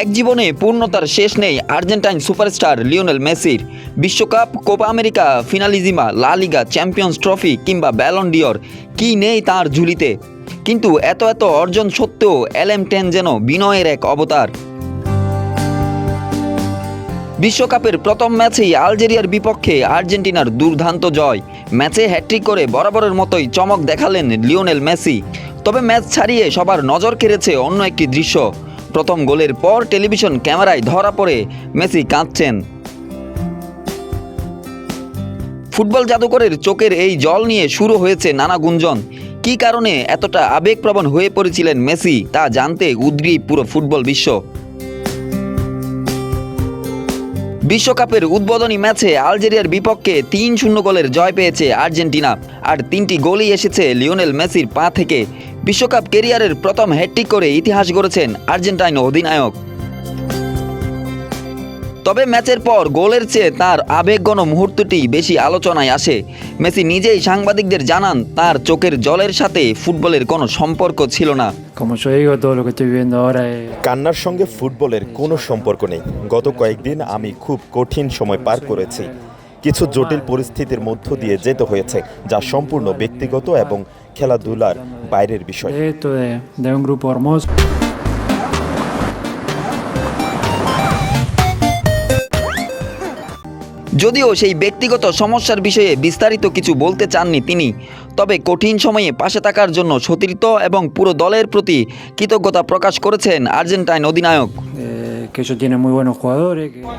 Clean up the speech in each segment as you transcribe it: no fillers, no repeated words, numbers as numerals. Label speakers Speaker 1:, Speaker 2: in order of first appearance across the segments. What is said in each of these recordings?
Speaker 1: এক জীবনে পূর্ণতার শেষ নেই আর্জেন্টাইন সুপারস্টার লিওনেল মেসির। বিশ্বকাপ, কোপা আমেরিকা, ফিনালিজিমা, লা লিগা, চ্যাম্পিয়ন্স ট্রফি কিংবা ব্যালন ডিওর, কি নেই তার ঝুলিতে। কিন্তু এত এত অর্জন সত্ত্বেও LM10 যেন বিনয়ের এক অবতার। বিশ্বকাপের প্রথম ম্যাচেই আলজেরিয়ার বিপক্ষে আর্জেন্টিনার দুর্দান্ত জয়। ম্যাচে হ্যাট্রিক করে বরাবরের মতোই চমক দেখালেন লিওনেল মেসি। তবে ম্যাচ ছাড়িয়ে সবার নজর কেড়েছে অন্য একটি দৃশ্য। প্রথম গোলের পর টেলিভিশন ক্যামেরায় ধরা পড়ে মেসি কাঁদছেন। ফুটবল জাদুকরের চোখের এই জল নিয়ে শুরু হয়েছে নানা গুঞ্জন। কী কারণে এতটা আবেগপ্রবণ হয়ে পড়েছিলেন মেসি তা জানতে উদ্গ্রীব পুরো ফুটবল বিশ্ব। বিশ্বকাপের উদ্বোধনী ম্যাচে আলজেরিয়ার বিপক্ষে 3-0 গোলের জয় পেয়েছে আর্জেন্টিনা, আর 3টি গোলই এসেছে লিওনেল মেসির পা থেকে। বিশ্বকাপ ক্যারিয়ারের প্রথম হ্যাট্রিক করে ইতিহাস গড়েছেন আর্জেন্টাইন অধিনায়ক। তবে ম্যাচের পর গোলের চেয়ে তার আবেগঘন মুহূর্তটি বেশি আলোচনায় আসে। মেসি নিজেই সাংবাদিকদের জানান তার চোখের জলের সাথে ফুটবলের কোনো সম্পর্ক ছিল না।
Speaker 2: কান্নার সঙ্গে ফুটবলের কোনো সম্পর্ক নেই। গত কয়েকদিন আমি খুব কঠিন সময় পার করেছি। কিছু জটিল পরিস্থিতির মধ্য দিয়ে যেতে হয়েছে, যা সম্পূর্ণ ব্যক্তিগত এবং খেলাধুলার বাইরের বিষয়।
Speaker 1: যদিও সেই ব্যক্তিগত সমস্যার বিষয়ে বিস্তারিত কিছু বলতে চাননি তিনি, তবে কঠিন সময়ে পাশে থাকার জন্য সতীর্থ এবং পুরো দলের প্রতি কৃতজ্ঞতা প্রকাশ করেছেন আর্জেন্টাইন অধিনায়ক।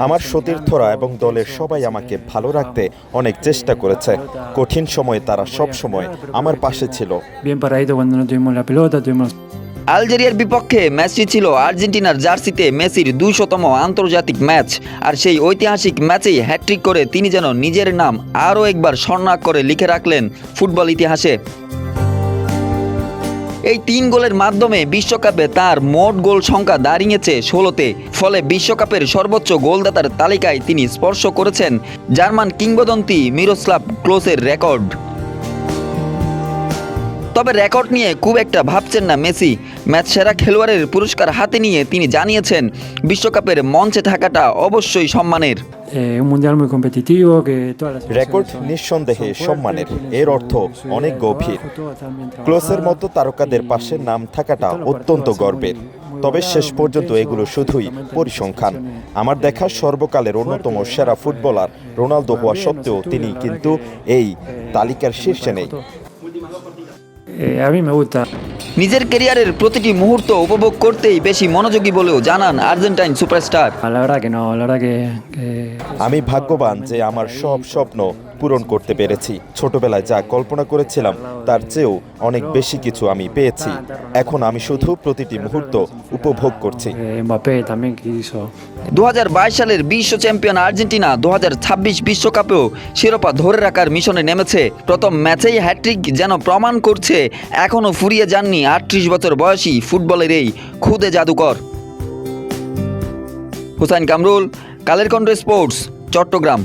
Speaker 2: আমার সতীর্থরা এবং দলের সবাই আমাকে ভালো রাখতে অনেক চেষ্টা করেছে। কঠিন সময়ে তারা সব সময় আমার পাশে ছিল।
Speaker 1: আলজেরিয়ার বিপক্ষে ম্যাচটি ছিল আর্জেন্টিনার জার্সিতে মেসির 200তম আন্তর্জাতিক ম্যাচ, আর সেই ঐতিহাসিক ম্যাচেই হ্যাট্রিক করে তিনি যেন নিজের নাম আরও একবার স্বর্ণাক্ষরে লিখে রাখলেন ফুটবল ইতিহাসে। এই 3 গোলের মাধ্যমে বিশ্বকাপে তার মোট গোল সংখ্যা দাঁড়িয়েছে 16তে। ফলে বিশ্বকাপের সর্বোচ্চ গোলদাতার তালিকায় তিনি স্পর্শ করেছেন জার্মান কিংবদন্তি মিরোস্লাভ ক্লোসের রেকর্ড। তবে রেকর্ড নিয়ে খুব একটা ভাবছেন না মেসি। ম্যাচ সেরা খেলোয়াড়ের পুরস্কার হাতে নিয়ে তিনি জানিয়েছেন, বিশ্বকাপের মঞ্চে থাকাটা অবশ্যই সম্মানের।
Speaker 2: রেকর্ড নিঃসন্দেহে সম্মানের, এর অর্থ অনেক গভীর। ক্লোসের মতো তারকাদের পাশে নাম থাকাটা অত্যন্ত গর্বের। তবে শেষ পর্যন্ত এগুলো শুধুই পরিসংখ্যান। আমার দেখা সর্বকালের অন্যতম সেরা ফুটবলার রোনালদো হওয়া সত্ত্বেও তিনি কিন্তু এই তালিকার শীর্ষে নেই।
Speaker 1: নিজের ক্যারিয়ারের প্রতিটি মুহূর্ত উপভোগ করতেই বেশি মনোযোগী বলেও জানান আর্জেন্টাইন সুপারস্টার।
Speaker 2: আমি ভাগ্যবান যে আমার সব স্বপ্ন পূরণ করতে পেরেছি। ছোটবেলায় যা কল্পনা করেছিলাম তার চেয়েও অনেক বেশি কিছু আমি পেয়েছি। এখন আমি শুধু প্রতিটি মুহূর্ত উপভোগ করছি।
Speaker 1: 2022 সালের বিশ্ব চ্যাম্পিয়ন আর্জেন্টিনা 2026 বিশ্বকাপেও শিরোপা ধরে রাখার মিশনে নেমেছে। প্রথম ম্যাচেই হ্যাট্রিক যেন প্রমাণ করছে এখনও ফুরিয়ে যাননি 38 বছর বয়সী ফুটবলের এই খুদে জাদুকর। হুসাইন কামরুল, কালের কণ্ঠ স্পোর্টস, চট্টগ্রাম।